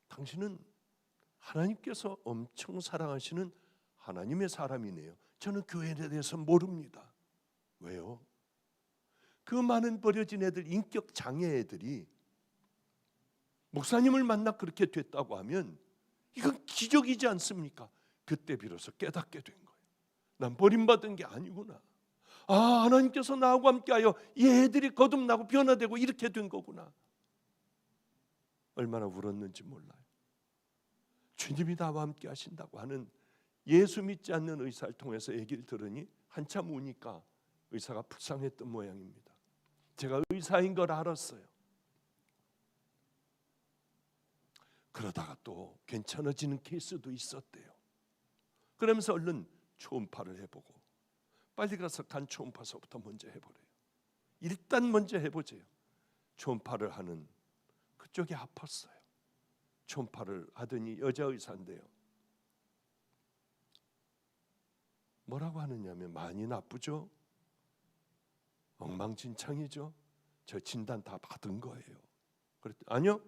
당신은 하나님께서 엄청 사랑하시는 하나님의 사람이네요. 저는 교회에 대해서 모릅니다. 왜요? 그 많은 버려진 애들, 인격 장애 애들이 목사님을 만나 그렇게 됐다고 하면 이건 기적이지 않습니까? 그때 비로소 깨닫게 된 거예요. 난 버림받은 게 아니구나. 아, 하나님께서 나하고 함께하여 이 애들이 거듭나고 변화되고 이렇게 된 거구나. 얼마나 울었는지 몰라요. 주님이 나와 함께 하신다고 하는 예수 믿지 않는 의사를 통해서 얘기를 들으니 한참 우니까 의사가 불쌍했던 모양입니다. 제가 의사인 걸 알았어요. 그러다가 또 괜찮아지는 케이스도 있었대요. 그러면서 얼른 초음파를 해보고 빨리 가서 간 초음파서부터 먼저 해보래요. 일단 먼저 해보세요. 초음파를 하는 그쪽이 아팠어요. 초음파를 하더니 여자 의사인데요. 뭐라고 하느냐면 많이 나쁘죠? 엉망진창이죠? 저 진단 다 받은 거예요. 그랬더니 아니요,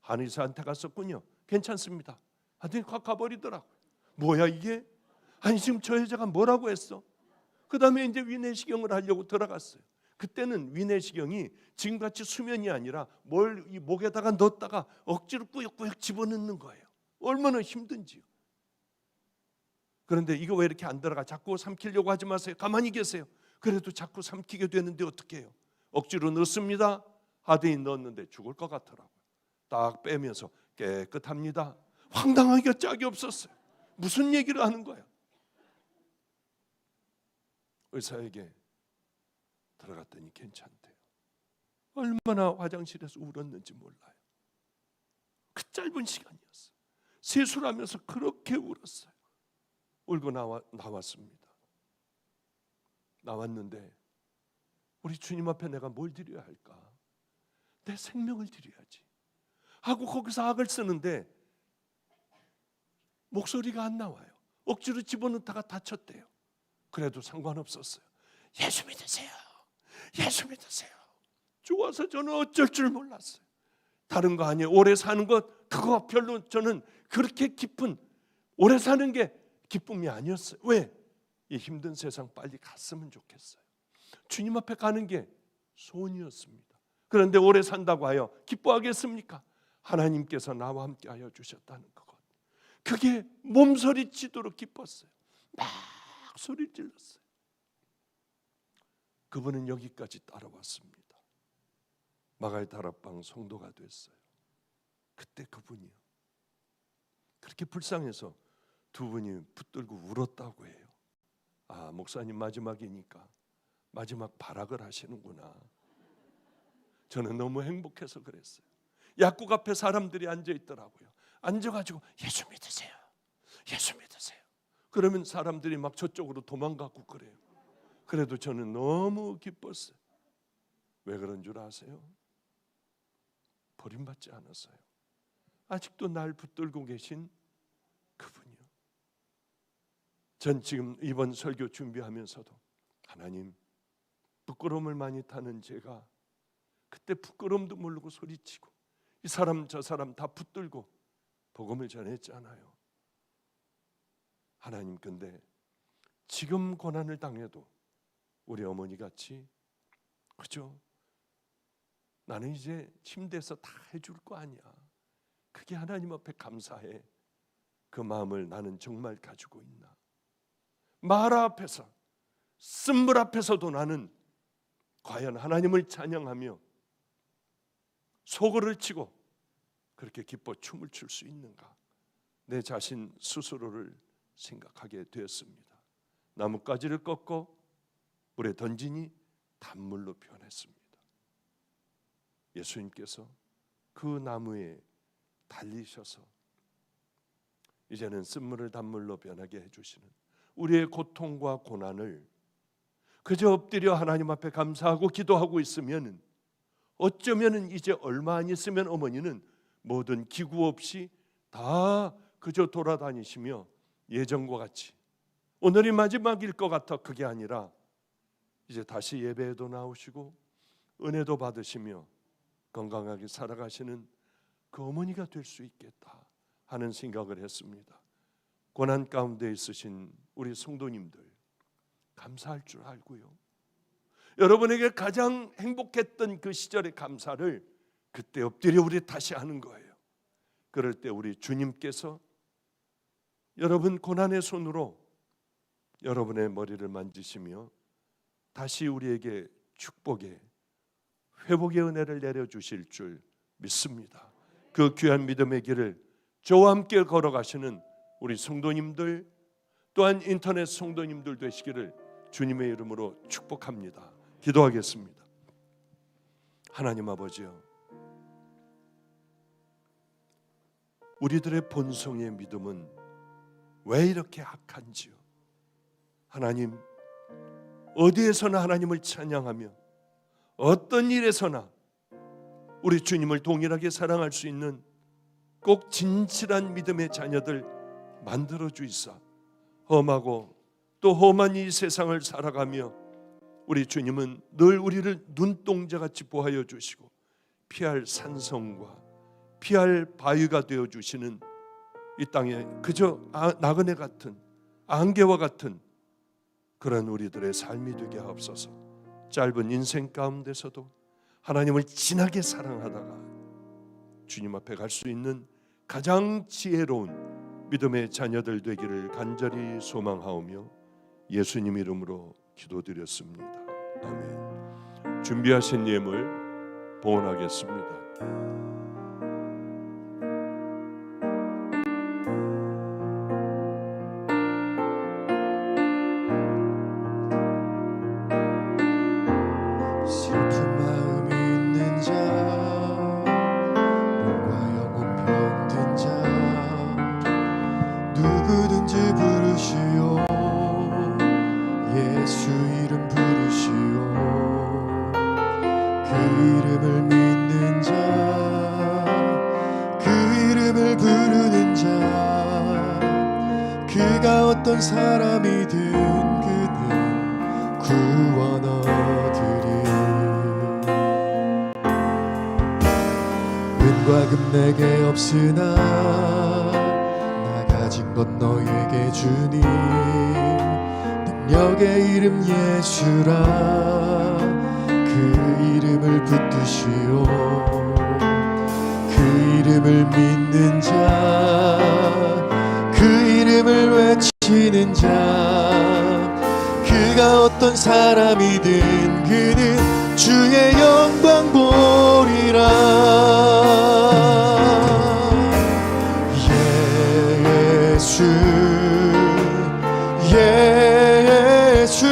한의사한테 갔었군요. 괜찮습니다. 하더니 확 가버리더라고요. 뭐야 이게? 아니 지금 저 여자가 뭐라고 했어? 그 다음에 이제 위내시경을 하려고 들어갔어요. 그때는 위내시경이 지금같이 수면이 아니라 뭘 이 목에다가 넣었다가 억지로 꾸역꾸역 집어넣는 거예요. 얼마나 힘든지요. 그런데 이거 왜 이렇게 안 들어가? 자꾸 삼키려고 하지 마세요. 가만히 계세요. 그래도 자꾸 삼키게 되는데 어떻게 해요? 억지로 넣습니다. 하더니 넣었는데 죽을 것 같더라고요. 딱 빼면서 깨끗합니다. 황당하기가 짝이 없었어요. 무슨 얘기를 하는 거야? 의사에게 들어갔더니 괜찮대요. 얼마나 화장실에서 울었는지 몰라요. 그 짧은 시간이었어요. 세수를 하면서 그렇게 울었어요. 울고 나왔습니다. 나왔는데 우리 주님 앞에 내가 뭘 드려야 할까? 내 생명을 드려야지 하고 거기서 악을 쓰는데 목소리가 안 나와요. 억지로 집어넣다가 다쳤대요. 그래도 상관없었어요. 예수 믿으세요. 예수 믿으세요. 좋아서 저는 어쩔 줄 몰랐어요. 다른 거 아니에요. 오래 사는 것 그거 별로 저는 그렇게 기쁜 오래 사는 게 기쁨이 아니었어요. 왜? 이 힘든 세상 빨리 갔으면 좋겠어요. 주님 앞에 가는 게 소원이었습니다. 그런데 오래 산다고 하여 기뻐하겠습니까? 하나님께서 나와 함께 하여 주셨다는 것. 그게 몸서리치도록 기뻤어요. 막 소리 질렀어요. 그분은 여기까지 따라왔습니다. 마가의 다락방 성도가 됐어요. 그때 그분이요. 그렇게 불쌍해서 두 분이 붙들고 울었다고 해요. 아, 목사님 마지막이니까 마지막 발악을 하시는구나. 저는 너무 행복해서 그랬어요. 약국 앞에 사람들이 앉아 있더라고요. 앉아가지고 예수 믿으세요. 예수 믿으세요. 그러면 사람들이 막 저쪽으로 도망가고 그래요. 그래도 저는 너무 기뻤어요. 왜 그런 줄 아세요? 버림받지 않았어요. 아직도 날 붙들고 계신 그분이요. 전 지금 이번 설교 준비하면서도 하나님, 부끄러움을 많이 타는 제가 그때 부끄러움도 모르고 소리치고 이 사람 저 사람 다 붙들고 복음을 전했잖아요. 하나님, 근데 지금 고난을 당해도 우리 어머니 같이, 그죠? 나는 이제 침대에서 다 해줄 거 아니야. 그게 하나님 앞에 감사해. 그 마음을 나는 정말 가지고 있나? 마라 앞에서, 쓴물 앞에서도 나는 과연 하나님을 찬양하며 소고를 치고 그렇게 기뻐 춤을 출 수 있는가? 내 자신 스스로를 생각하게 되었습니다. 나뭇가지를 꺾고 물에 던지니 단물로 변했습니다. 예수님께서 그 나무에 달리셔서 이제는 쓴물을 단물로 변하게 해주시는 우리의 고통과 고난을 그저 엎드려 하나님 앞에 감사하고 기도하고 있으면 어쩌면 이제 얼마 안 있으면 어머니는 모든 기구 없이 다 그저 돌아다니시며 예전과 같이 오늘이 마지막일 것 같아 그게 아니라 이제 다시 예배에도 나오시고 은혜도 받으시며 건강하게 살아가시는 그 어머니가 될 수 있겠다 하는 생각을 했습니다. 고난 가운데 있으신 우리 성도님들 감사할 줄 알고요. 여러분에게 가장 행복했던 그 시절의 감사를 그때 엎드려 우리 다시 하는 거예요. 그럴 때 우리 주님께서 여러분 고난의 손으로 여러분의 머리를 만지시며 다시 우리에게 축복의 회복의 은혜를 내려주실 줄 믿습니다. 그 귀한 믿음의 길을 저와 함께 걸어가시는 우리 성도님들 또한 인터넷 성도님들 되시기를 주님의 이름으로 축복합니다. 기도하겠습니다. 하나님 아버지요, 우리들의 본성의 믿음은 왜 이렇게 악한지요? 하나님, 어디에서나 하나님을 찬양하며 어떤 일에서나 우리 주님을 동일하게 사랑할 수 있는 꼭 진실한 믿음의 자녀들 만들어 주이사 험하고 또 험한 이 세상을 살아가며 우리 주님은 늘 우리를 눈동자같이 보하여 주시고 피할 산성과 피할 바위가 되어 주시는 이 땅에 그저 나그네 같은 안개와 같은 그런 우리들의 삶이 되게 하옵소서. 짧은 인생 가운데서도 하나님을 진하게 사랑하다가 주님 앞에 갈 수 있는 가장 지혜로운 믿음의 자녀들 되기를 간절히 소망하오며 예수님 이름으로 기도드렸습니다. 아멘. 준비하신 예물 봉헌하겠습니다. 슬픈 마음이 있는 자, 몸과 영혼 병든 자, 누구든지 부르시오. 예수 이름 부르시오. 그 이름을 믿는 자, 그 이름을 부르는 자, 그가 어떤 사람이든 그는 구원 얻으리. 은과 금 내게 없으나 나 가진 것 너에게 주니 능력의 이름 예수라. 그 이름을 붙드시오. 그 이름을 믿는 자, 그 이름을 외치는 자, 그가 어떤 사람이든 그는 주의 영광 보리라. 예수 예수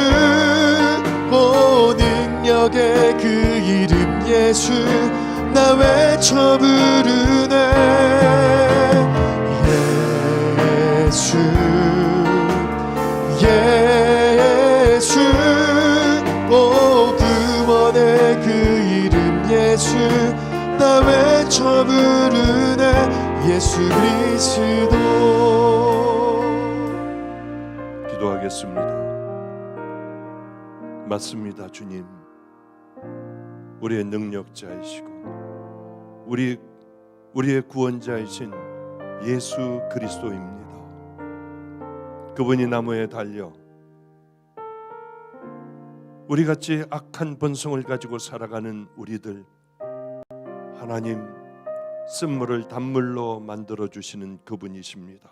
오 능력의 그 이름 예수 나 외쳐 부르네. 예수 예수 오 구원의 그 이름 예수 나 외쳐 부르네. 예수 그리스도. 기도하겠습니다. 맞습니다. 주님, 우리의 능력자이시고 우리의 구원자이신 예수 그리스도입니다. 그분이 나무에 달려 우리같이 악한 본성을 가지고 살아가는 우리들, 하나님 쓴물을 단물로 만들어 주시는 그분이십니다.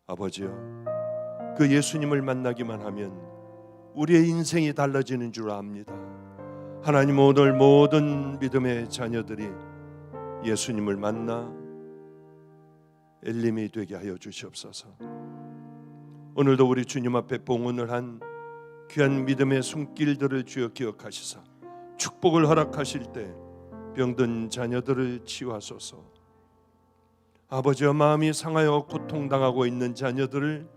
아버지여, 그 예수님을 만나기만 하면 우리의 인생이 달라지는 줄 압니다. 하나님, 오늘 모든 믿음의 자녀들이 예수님을 만나 엘림이 되게 하여 주시옵소서. 오늘도 우리 주님 앞에 봉헌을 한 귀한 믿음의 손길들을 주여 기억하시사 축복을 허락하실 때 병든 자녀들을 치유하소서. 아버지와 마음이 상하여 고통당하고 있는 자녀들을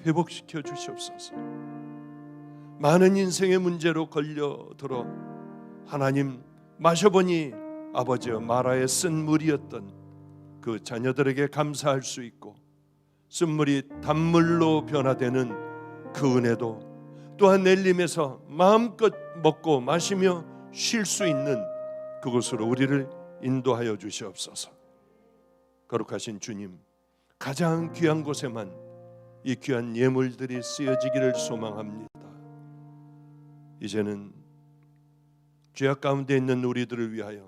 회복시켜 주시옵소서. 많은 인생의 문제로 걸려들어 하나님 마셔보니 아버지여 마라의 쓴 물이었던 그 자녀들에게 감사할 수 있고 쓴물이 단물로 변화되는 그 은혜도 또한 엘림에서 마음껏 먹고 마시며 쉴 수 있는 그곳으로 우리를 인도하여 주시옵소서. 거룩하신 주님, 가장 귀한 곳에만 이 귀한 예물들이 쓰여지기를 소망합니다. 이제는 죄악 가운데 있는 우리들을 위하여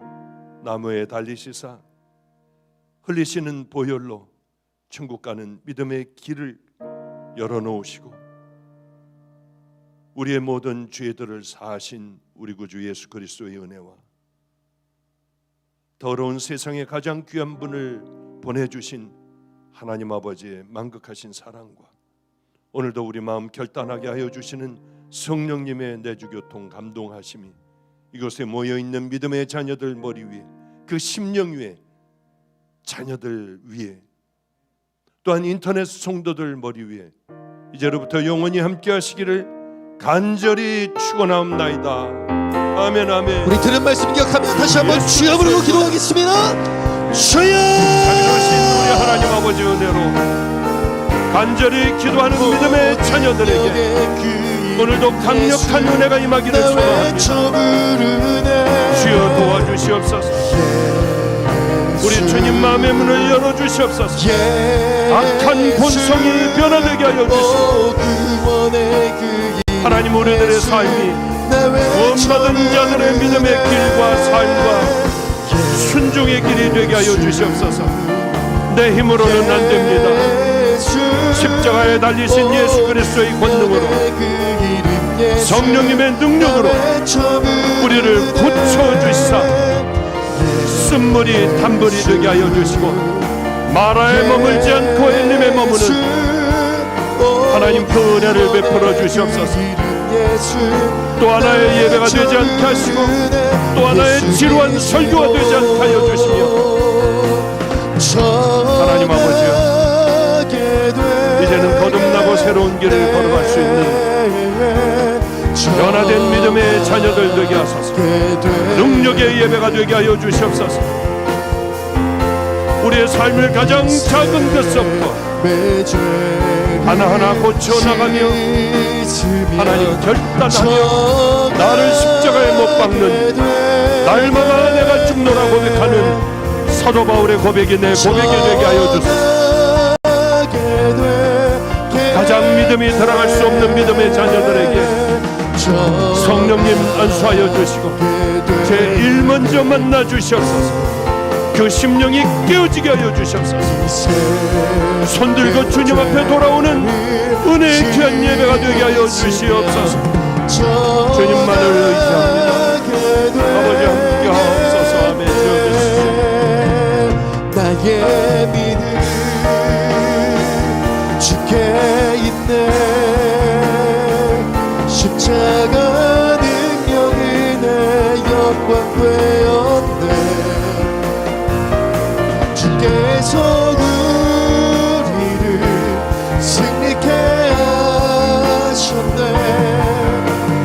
나무에 달리시사 흘리시는 보혈로 천국 가는 믿음의 길을 열어놓으시고 우리의 모든 죄들을 사하신 우리 구주 예수 그리스도의 은혜와 더러운 세상에 가장 귀한 분을 보내주신 하나님 아버지의 만극하신 사랑과 오늘도 우리 마음 결단하게 하여 주시는 성령님의 내주교통 감동하심이 이곳에 모여있는 믿음의 자녀들 머리 위에, 그 심령 위에, 자녀들 위에, 또한 인터넷 성도들 머리 위에 이제로부터 영원히 함께 하시기를 간절히 축원하옵나이다. 아멘 아멘. 우리 들은 말씀 기억하며 다시 한번 주여 부르고 기도하겠습니다. 주여. 자비로우신 우리 하나님 아버지 은혜로 간절히 기도하는 믿음의 자녀들에게 오늘도 강력한 은혜가 임하기를 소망합니다. 주여 도와주시옵소서. 우리 주님 마음의 문을 열어주시옵소서. 악한 본성이 변화되게 하여 주시고 하나님 우리들의 삶이 구원받은 자들의 믿음의 길과 삶과 순종의 길이 되게 하여 주시옵소서. 내 힘으로는 안 됩니다. 십자가에 달리신 예수 그리스도의 권능으로 성령님의 능력으로 우리를 고쳐주시사 쓴물이 단물이 되게 하여 주시고 마라에 머물지 않고 엘림에 머무는 하나님 그 은혜를 베풀어 주시옵소서. 또 하나의 예배가 되지 않게 하시고 또 하나의 지루한 설교가 되지 않게 하여 주시며 하나님 아버지여 이제는 거듭나고 새로운 길을 걸어갈 수 있는 변화된 믿음의 자녀들 되게 하소서. 능력의 예배가 되게 하여 주시옵소서. 우리의 삶을 가장 작은 것부터 하나하나 고쳐나가며 하나님 결단하며 나를 십자가에 못 박는 날마다 내가 죽노라 고백하는 사도 바울의 고백이 내 고백이 되게 하여 주소서. 가장 믿음이 들어갈 수 없는 믿음의 자녀들에게 성령님 안수하여 주시고 제1 먼저 만나 주시옵소서. 그 심령이 깨어지게 하여 주시옵소서. 손들고 주님 앞에 돌아오는 은혜의 귀한 예배가 되게 하여 주시옵소서. 주님만을 의지합니다. 아버지 함께 하옵소서. 아멘. 나의 믿음 주께 있네. 십자가 능력이 내 영광 되었네. 주께서 우리를 승리케 하셨네.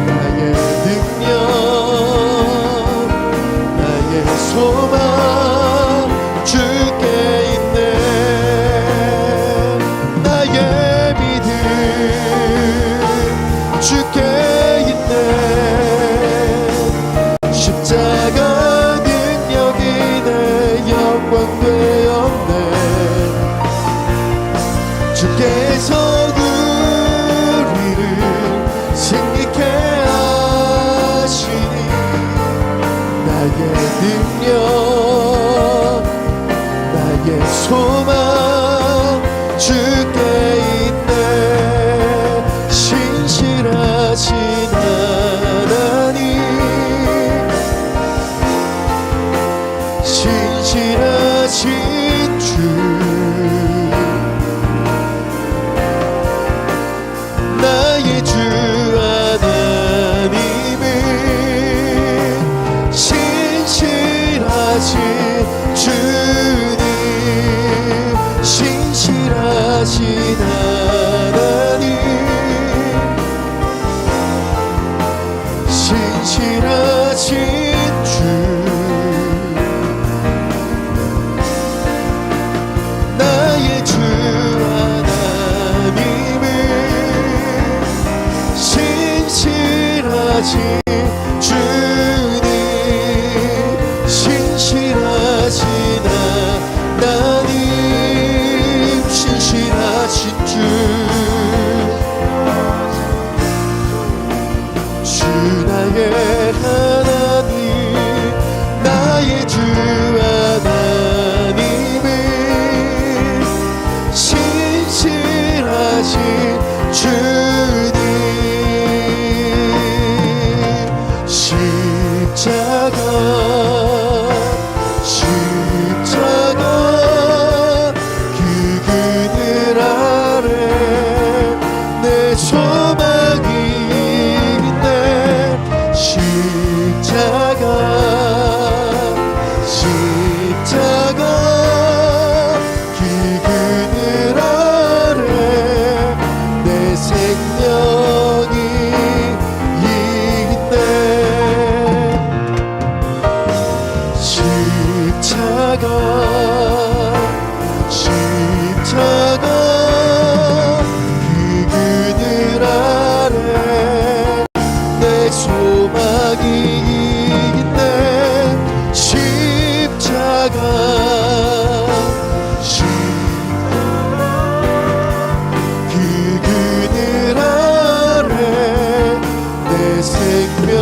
나의 능력 나의 소망 주께 있네. 생명